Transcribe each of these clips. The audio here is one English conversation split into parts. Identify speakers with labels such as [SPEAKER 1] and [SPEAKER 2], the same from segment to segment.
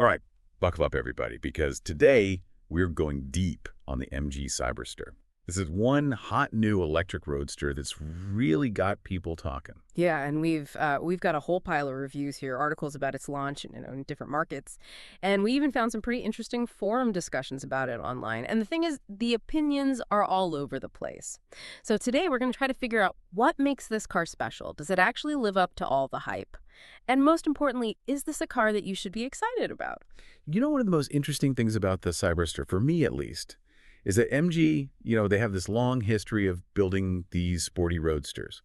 [SPEAKER 1] All right, buckle up, everybody, because today we're going deep on the MG Cyberster. This is one hot new electric roadster that's really got people talking.
[SPEAKER 2] Yeah, and we've got a whole pile of reviews here, articles about its launch in different markets, and we even found some pretty interesting forum discussions about it online. And the thing is, the opinions are all over the place. So today we're going to try to figure out what makes this car special. Does it actually live up to all the hype? And most importantly, is this a car that you should be excited about?
[SPEAKER 1] You know, one of the most interesting things about the Cyberster, for me at least, is that MG, they have this long history of building these sporty roadsters.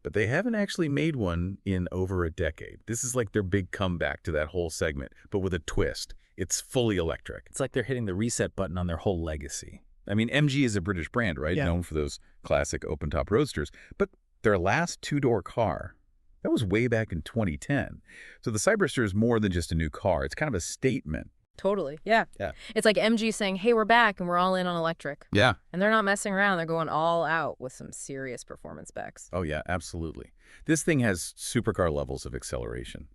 [SPEAKER 1] But they haven't actually made one in over a decade. This is like their big comeback to that whole segment, but with a twist. It's fully electric.
[SPEAKER 3] It's like they're hitting the reset button on their whole legacy.
[SPEAKER 1] I mean, MG is a British brand, right?
[SPEAKER 3] Yeah.
[SPEAKER 1] Known for those classic open-top roadsters. But their last two-door car, that was way back in 2010. So the Cyberster is more than just a new car. It's kind of a statement.
[SPEAKER 2] Totally, yeah. It's like MG saying, hey, we're back and we're all in on electric.
[SPEAKER 1] Yeah.
[SPEAKER 2] And they're not messing around. They're going all out with some serious performance specs.
[SPEAKER 1] Oh, yeah, absolutely. This thing has supercar levels of acceleration.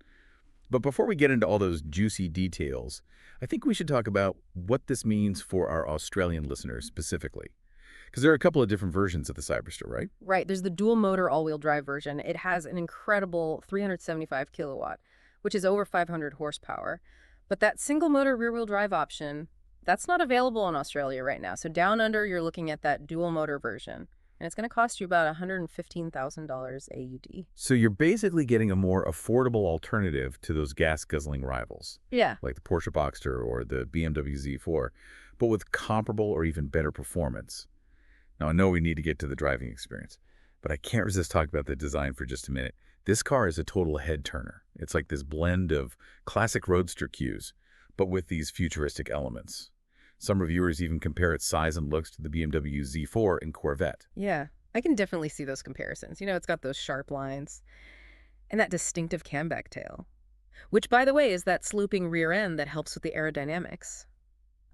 [SPEAKER 1] But before we get into all those juicy details, I think we should talk about what this means for our Australian listeners specifically. Because there are a couple of different versions of the Cyberster, right?
[SPEAKER 2] Right. There's the dual-motor all-wheel drive version. It has an incredible 375 kilowatt, which is over 500 horsepower. But that single-motor rear-wheel drive option, that's not available in Australia right now. So down under, you're looking at that dual-motor version. And it's going to cost you about $115,000 AUD.
[SPEAKER 1] So you're basically getting a more affordable alternative to those gas-guzzling rivals.
[SPEAKER 2] Yeah.
[SPEAKER 1] Like the Porsche Boxster or the BMW Z4, but with comparable or even better performance. Now, I know we need to get to the driving experience, but I can't resist talking about the design for just a minute. This car is a total head-turner. It's like this blend of classic roadster cues, but with these futuristic elements. Some reviewers even compare its size and looks to the BMW Z4 and Corvette.
[SPEAKER 2] Yeah, I can definitely see those comparisons. It's got those sharp lines and that distinctive camback tail, which, by the way, is that sloping rear end that helps with the aerodynamics.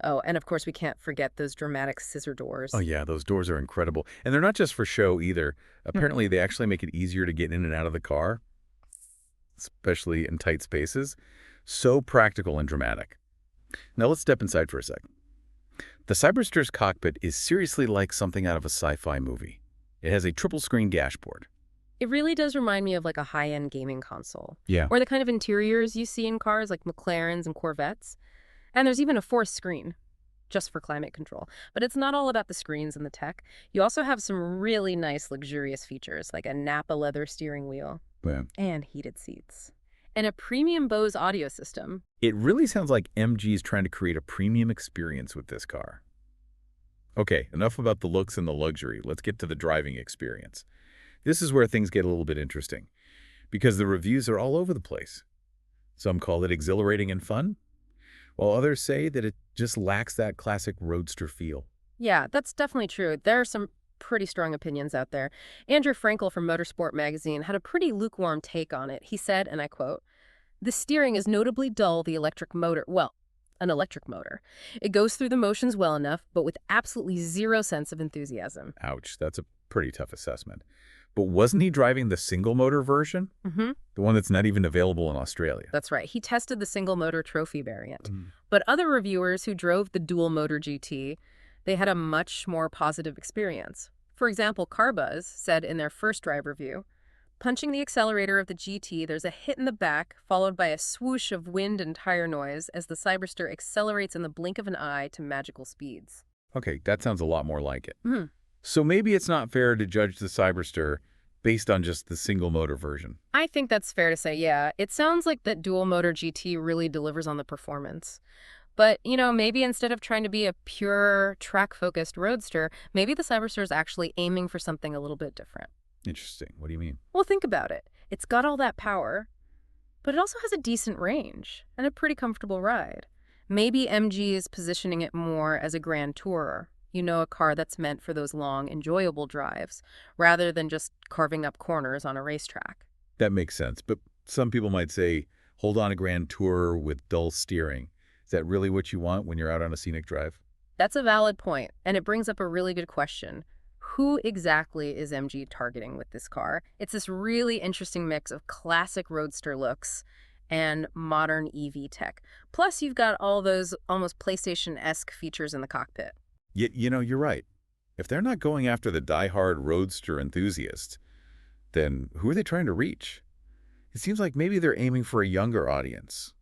[SPEAKER 2] Oh, and of course, we can't forget those dramatic scissor doors.
[SPEAKER 1] Oh, yeah, those doors are incredible. And they're not just for show either. Apparently, they actually make it easier to get in and out of the car, especially in tight spaces. So practical and dramatic. Now, let's step inside for a second. The Cyberster's cockpit is seriously like something out of a sci-fi movie. It has a triple-screen dashboard.
[SPEAKER 2] It really does remind me of like a high-end gaming console.
[SPEAKER 1] Yeah.
[SPEAKER 2] Or the kind of interiors you see in cars like McLarens and Corvettes. And there's even a fourth screen, just for climate control. But it's not all about the screens and the tech. You also have some really nice, luxurious features, like a Napa leather steering wheel and heated seats. And a premium Bose audio system.
[SPEAKER 1] It really sounds like MG is trying to create a premium experience with this car. Okay, enough about the looks and the luxury. Let's get to the driving experience. This is where things get a little bit interesting, because the reviews are all over the place. Some call it exhilarating and fun, while others say that it just lacks that classic roadster feel.
[SPEAKER 2] Yeah, that's definitely true. There are some pretty strong opinions out there. Andrew Frankel from Motorsport magazine had a pretty lukewarm take on it. He said, and I quote, "The steering is notably dull, the electric motor. Well, an electric motor. It goes through the motions well enough, but with absolutely zero sense of enthusiasm."
[SPEAKER 1] Ouch, that's a pretty tough assessment. But wasn't he driving the single-motor version? The one that's not even available in Australia.
[SPEAKER 2] That's right. He tested the single-motor trophy variant. But other reviewers who drove the dual-motor GT, they had a much more positive experience. For example, CarBuzz said in their first drive review, "Punching the accelerator of the GT, there's a hit in the back, followed by a swoosh of wind and tire noise as the Cyberster accelerates in the blink of an eye to magical speeds."
[SPEAKER 1] Okay, that sounds a lot more like it. So maybe it's not fair to judge the Cyberster based on just the single-motor version.
[SPEAKER 2] I think that's fair to say, yeah. It sounds like that dual-motor GT really delivers on the performance. But, maybe instead of trying to be a pure track-focused roadster, maybe the Cyberster is actually aiming for something a little bit different.
[SPEAKER 1] Interesting. What do you mean?
[SPEAKER 2] Well, think about it. It's got all that power, but it also has a decent range and a pretty comfortable ride. Maybe MG is positioning it more as a grand tourer. A car that's meant for those long, enjoyable drives, rather than just carving up corners on a racetrack.
[SPEAKER 1] That makes sense. But some people might say, hold on a grand tourer with dull steering. Is that really what you want when you're out on a scenic drive?
[SPEAKER 2] That's a valid point, and it brings up a really good question. Who exactly is MG targeting with this car? It's this really interesting mix of classic roadster looks and modern EV tech. Plus, you've got all those almost PlayStation-esque features in the cockpit.
[SPEAKER 1] Yet, you're right. If they're not going after the die-hard roadster enthusiast, then who are they trying to reach? It seems like maybe they're aiming for a younger audience.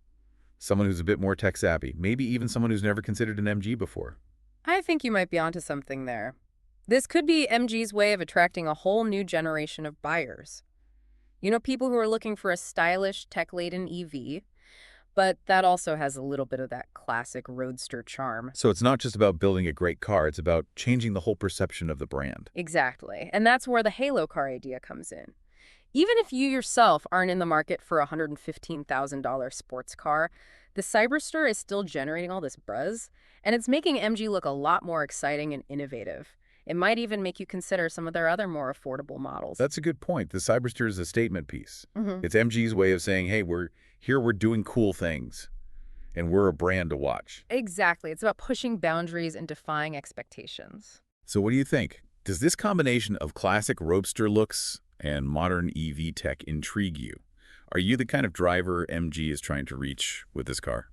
[SPEAKER 1] Someone who's a bit more tech-savvy, maybe even someone who's never considered an MG before.
[SPEAKER 2] I think you might be onto something there. This could be MG's way of attracting a whole new generation of buyers. People who are looking for a stylish, tech-laden EV, but that also has a little bit of that classic roadster charm.
[SPEAKER 1] So it's not just about building a great car, it's about changing the whole perception of the brand.
[SPEAKER 2] Exactly. And that's where the halo car idea comes in. Even if you yourself aren't in the market for a $115,000 sports car, the Cyberster is still generating all this buzz, and it's making MG look a lot more exciting and innovative. It might even make you consider some of their other more affordable models.
[SPEAKER 1] That's a good point. The Cyberster is a statement piece. It's MG's way of saying, hey, we're doing cool things, and we're a brand to watch.
[SPEAKER 2] Exactly. It's about pushing boundaries and defying expectations.
[SPEAKER 1] So what do you think? Does this combination of classic roadster looks and modern EV tech intrigue you? Are you the kind of driver MG is trying to reach with this car?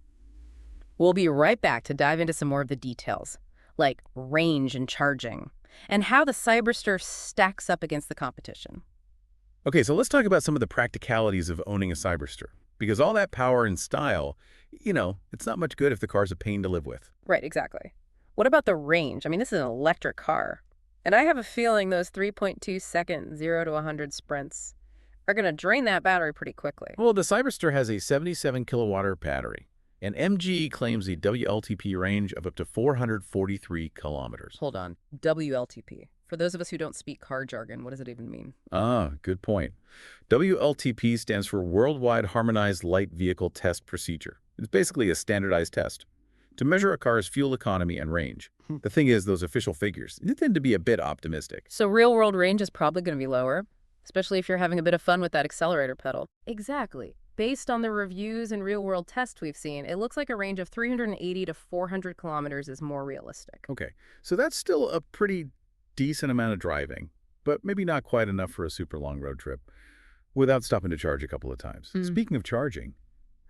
[SPEAKER 2] We'll be right back to dive into some more of the details, like range and charging, and how the Cyberster stacks up against the competition.
[SPEAKER 1] Okay, so let's talk about some of the practicalities of owning a Cyberster. Because all that power and style, it's not much good if the car's a pain to live with.
[SPEAKER 2] Right, exactly. What about the range? I mean, this is an electric car. And I have a feeling those 3.2-second 0 to 100 sprints are going to drain that battery pretty quickly.
[SPEAKER 1] Well, the Cyberster has a 77-kilowatt battery, and MG claims a WLTP range of up to 443 kilometers.
[SPEAKER 2] Hold on. WLTP. For those of us who don't speak car jargon, what does it even mean?
[SPEAKER 1] Ah, good point. WLTP stands for Worldwide Harmonized Light Vehicle Test Procedure. It's basically a standardized test to measure a car's fuel economy and range. The thing is, those official figures tend to be a bit optimistic.
[SPEAKER 2] So real-world range is probably going to be lower, especially if you're having a bit of fun with that accelerator pedal. Exactly. Based on the reviews and real-world tests we've seen, it looks like a range of 380 to 400 kilometers is more realistic.
[SPEAKER 1] Okay, so that's still a pretty decent amount of driving, but maybe not quite enough for a super long road trip without stopping to charge a couple of times. Speaking of charging,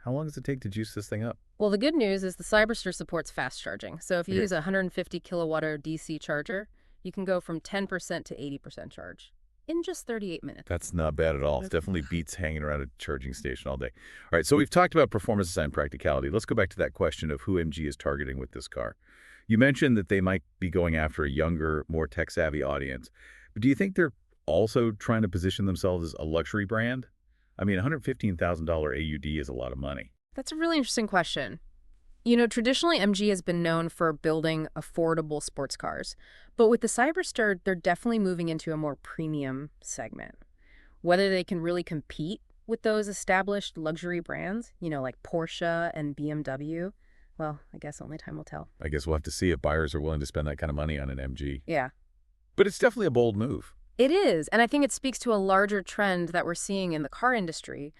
[SPEAKER 1] how long does it take to juice this thing up?
[SPEAKER 2] Well, the good news is the Cyberster supports fast charging. So if you use a 150 kilowatt-hour DC charger, you can go from 10% to 80% charge in just 38 minutes.
[SPEAKER 1] That's not bad at all. It definitely beats hanging around a charging station all day. All right, so we've talked about performance design practicality. Let's go back to that question of who MG is targeting with this car. You mentioned that they might be going after a younger, more tech-savvy audience. But do you think they're also trying to position themselves as a luxury brand? I mean, $115,000 AUD is a lot of money.
[SPEAKER 2] That's a really interesting question. Traditionally, MG has been known for building affordable sports cars. But with the Cyberster, they're definitely moving into a more premium segment. Whether they can really compete with those established luxury brands, like Porsche and BMW, well, I guess only time will tell.
[SPEAKER 1] I guess we'll have to see if buyers are willing to spend that kind of money on an MG.
[SPEAKER 2] Yeah.
[SPEAKER 1] But it's definitely a bold move.
[SPEAKER 2] It is, and I think it speaks to a larger trend that we're seeing in the car industry.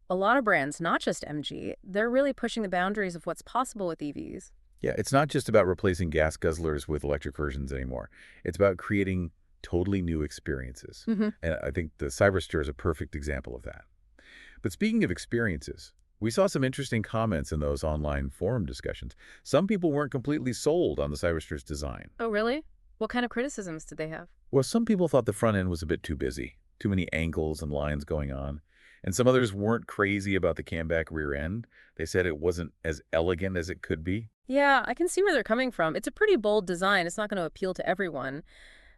[SPEAKER 2] A lot of brands, not just MG, they're really pushing the boundaries of what's possible with EVs.
[SPEAKER 1] Yeah, it's not just about replacing gas guzzlers with electric versions anymore. It's about creating totally new experiences. And I think the Cyberster is a perfect example of that. But speaking of experiences, we saw some interesting comments in those online forum discussions. Some people weren't completely sold on the Cyberster's design.
[SPEAKER 2] Oh, really? What kind of criticisms did they have?
[SPEAKER 1] Well, some people thought the front end was a bit too busy, too many angles and lines going on. And some others weren't crazy about the camback rear end. They said it wasn't as elegant as it could be.
[SPEAKER 2] Yeah, I can see where they're coming from. It's a pretty bold design. It's not going to appeal to everyone.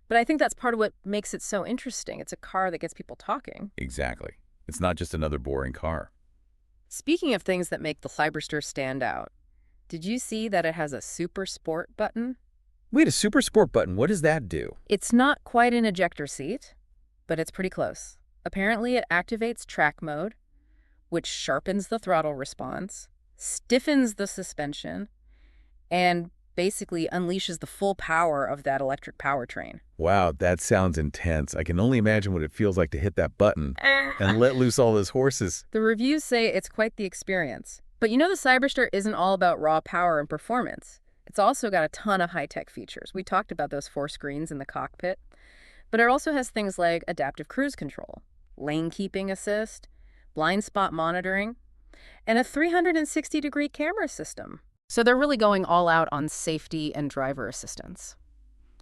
[SPEAKER 2] But I think that's part of what makes it so interesting. It's a car that gets people talking.
[SPEAKER 1] Exactly. It's not just another boring car.
[SPEAKER 2] Speaking of things that make the Cyberster stand out, did you see that it has a Super Sport button?
[SPEAKER 3] Wait, a Super Sport button, what does that do?
[SPEAKER 2] It's not quite an ejector seat, but it's pretty close. Apparently, it activates track mode, which sharpens the throttle response, stiffens the suspension, and basically unleashes the full power of that electric powertrain.
[SPEAKER 1] Wow, that sounds intense. I can only imagine what it feels like to hit that button and let loose all those horses.
[SPEAKER 2] The reviews say it's quite the experience. But the Cyberster isn't all about raw power and performance. It's also got a ton of high-tech features. We talked about those 4 screens in the cockpit. But it also has things like adaptive cruise control, lane keeping assist, blind spot monitoring. and a 360-degree camera system. So they're really going all out on safety and driver assistance.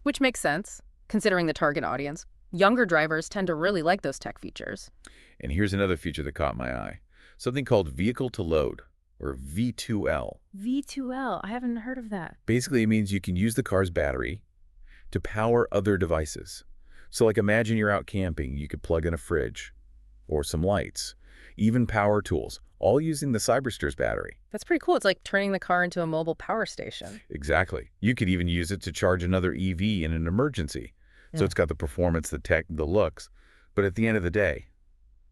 [SPEAKER 2] Which makes sense, considering the target audience. Younger drivers tend to really like those tech features.
[SPEAKER 1] And here's another feature that caught my eye. Something called vehicle to load, or V2L.
[SPEAKER 2] V2L, I haven't heard of that.
[SPEAKER 1] Basically, it means you can use the car's battery to power other devices. So like imagine you're out camping, you could plug in a fridge or some lights, even power tools, all using the Cyberster's battery.
[SPEAKER 2] That's pretty cool. It's like turning the car into a mobile power station.
[SPEAKER 1] Exactly. You could even use it to charge another EV in an emergency. So it's got the performance, the tech, the looks. But at the end of the day,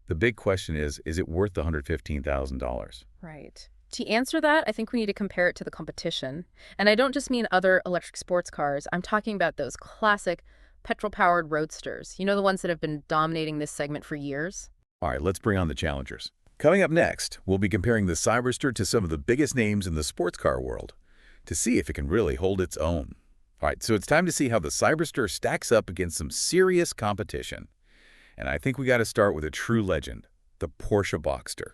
[SPEAKER 1] the big question is it worth the $115,000?
[SPEAKER 2] Right. To answer that, I think we need to compare it to the competition. And I don't just mean other electric sports cars. I'm talking about those classic petrol-powered roadsters. You know, the ones that have been dominating this segment for years?
[SPEAKER 1] All right, let's bring on the challengers. Coming up next, we'll be comparing the Cyberster to some of the biggest names in the sports car world to see if it can really hold its own. All right, so it's time to see how the Cyberster stacks up against some serious competition. And I think we got to start with a true legend, the Porsche Boxster.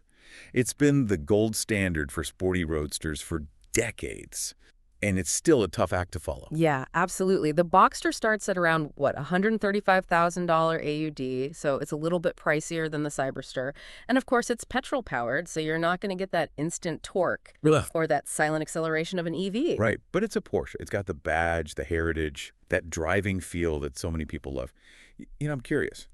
[SPEAKER 1] It's been the gold standard for sporty roadsters for decades, and it's still a tough act to follow.
[SPEAKER 2] Yeah, absolutely. The Boxster starts at around, what, $135,000 AUD, so it's a little bit pricier than the Cyberster. And of course, it's petrol-powered, so you're not going to get that instant torque or that silent acceleration of an EV.
[SPEAKER 1] Right, but it's a Porsche. It's got the badge, the heritage, that driving feel that so many people love. You know, I'm curious.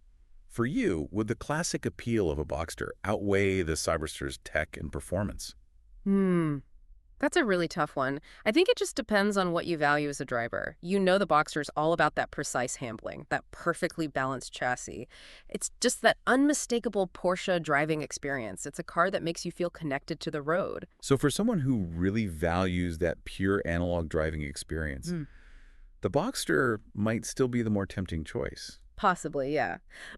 [SPEAKER 1] For you, would the classic appeal of a Boxster outweigh the Cyberster's tech and performance?
[SPEAKER 2] That's a really tough one. I think it just depends on what you value as a driver. You know the Boxster's all about that precise handling, that perfectly balanced chassis. It's just that unmistakable Porsche driving experience. It's a car that makes you feel connected to the road.
[SPEAKER 1] So for someone who really values that pure analog driving experience, the Boxster might still be the more tempting choice.
[SPEAKER 2] Possibly, yeah.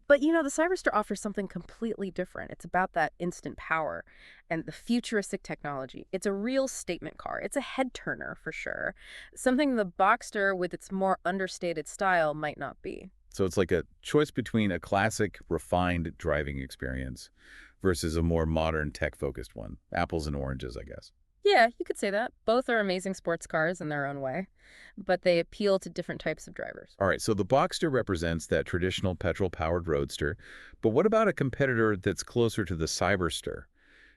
[SPEAKER 2] But you know, the Cyberster offers something completely different. It's about that instant power and the futuristic technology. It's a real statement car. It's a head-turner for sure. Something the Boxster with its more understated style might not be.
[SPEAKER 1] So it's like a choice between a classic, refined driving experience versus a more modern, tech-focused one. Apples and oranges, I guess.
[SPEAKER 2] Yeah, you could say that. Both are amazing sports cars in their own way, but they appeal to different types of drivers.
[SPEAKER 1] All right, so the Boxster represents that traditional petrol-powered roadster, but what about a competitor that's closer to the Cyberster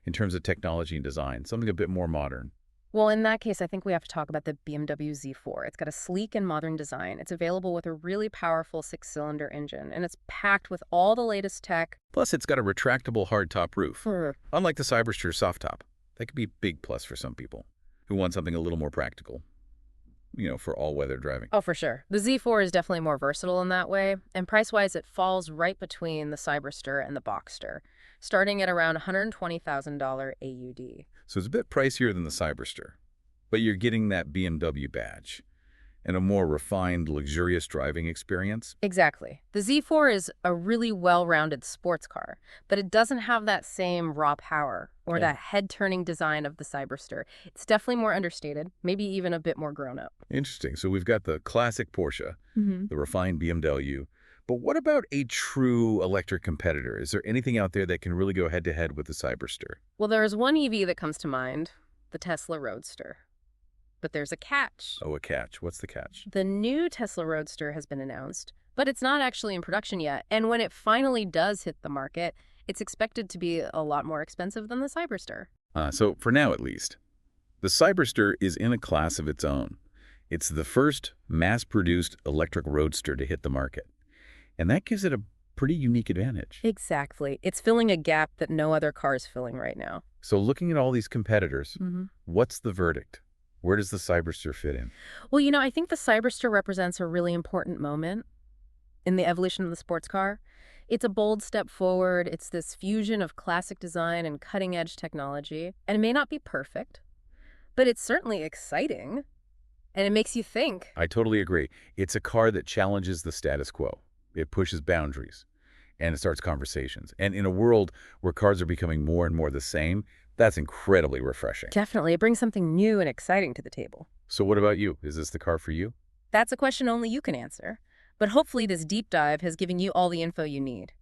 [SPEAKER 1] in terms of technology and design, something a bit more modern?
[SPEAKER 2] Well, in that case, I think we have to talk about the BMW Z4. It's got a sleek and modern design. It's available with a really powerful 6-cylinder engine, and it's packed with all the latest tech.
[SPEAKER 1] Plus, it's got a retractable hardtop roof, unlike the Cyberster's soft top. That could be a big plus for some people who want something a little more practical, you know, for all-weather driving.
[SPEAKER 2] Oh, for sure. The Z4 is definitely more versatile in that way, and price-wise, it falls right between the Cyberster and the Boxster, starting at around $120,000 AUD.
[SPEAKER 1] So it's a bit pricier than the Cyberster, but you're getting that BMW badge and a more refined, luxurious driving experience.
[SPEAKER 2] Exactly. The Z4 is a really well-rounded sports car, but it doesn't have that same raw power or that head-turning design of the Cyberster. It's definitely more understated, maybe even a bit more grown-up.
[SPEAKER 1] Interesting. So we've got the classic Porsche, the refined BMW, but what about a true electric competitor? Is there anything out there that can really go head-to-head with the Cyberster?
[SPEAKER 2] Well, there's one EV that comes to mind, the Tesla Roadster. But there's a catch.
[SPEAKER 1] Oh, a catch. What's the catch?
[SPEAKER 2] The new Tesla Roadster has been announced, but it's not actually in production yet. And when it finally does hit the market, it's expected to be a lot more expensive than the Cyberster.
[SPEAKER 1] So for now, at least, the Cyberster is in a class of its own. It's the first mass-produced electric roadster to hit the market. And that gives it a pretty unique advantage.
[SPEAKER 2] Exactly. It's filling a gap that no other car is filling right now.
[SPEAKER 1] So looking at all these competitors, what's the verdict? Where does the Cyberster fit in?
[SPEAKER 2] Well, you know, I think the Cyberster represents a really important moment in the evolution of the sports car. It's a bold step forward. It's this fusion of classic design and cutting-edge technology. And it may not be perfect, but it's certainly exciting. And it makes you think.
[SPEAKER 1] I totally agree. It's a car that challenges the status quo. It pushes boundaries, and it starts conversations. And in a world where cars are becoming more and more the same, that's incredibly refreshing.
[SPEAKER 2] Definitely. It brings something new and exciting to the table.
[SPEAKER 1] So what about you? Is this the car for you?
[SPEAKER 2] That's a question only you can answer. But hopefully this deep dive has given you all the info you need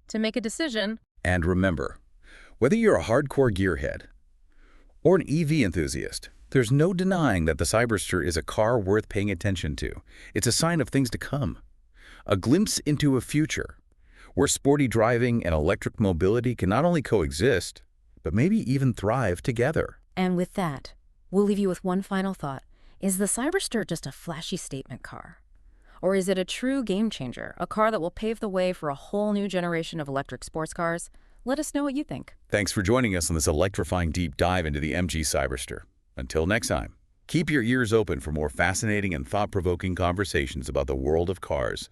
[SPEAKER 2] to make a decision.
[SPEAKER 1] And remember, whether you're a hardcore gearhead or an EV enthusiast, there's no denying that the Cyberster is a car worth paying attention to. It's a sign of things to come. A glimpse into a future where sporty driving and electric mobility can not only coexist, but maybe even thrive together.
[SPEAKER 4] And with that, we'll leave you with one final thought. Is the Cyberster just a flashy statement car? Or is it a true game changer, a car that will pave the way for a whole new generation of electric sports cars? Let us know what you think.
[SPEAKER 1] Thanks for joining us on this electrifying deep dive into the MG Cyberster. Until next time, keep your ears open for more fascinating and thought-provoking conversations about the world of cars.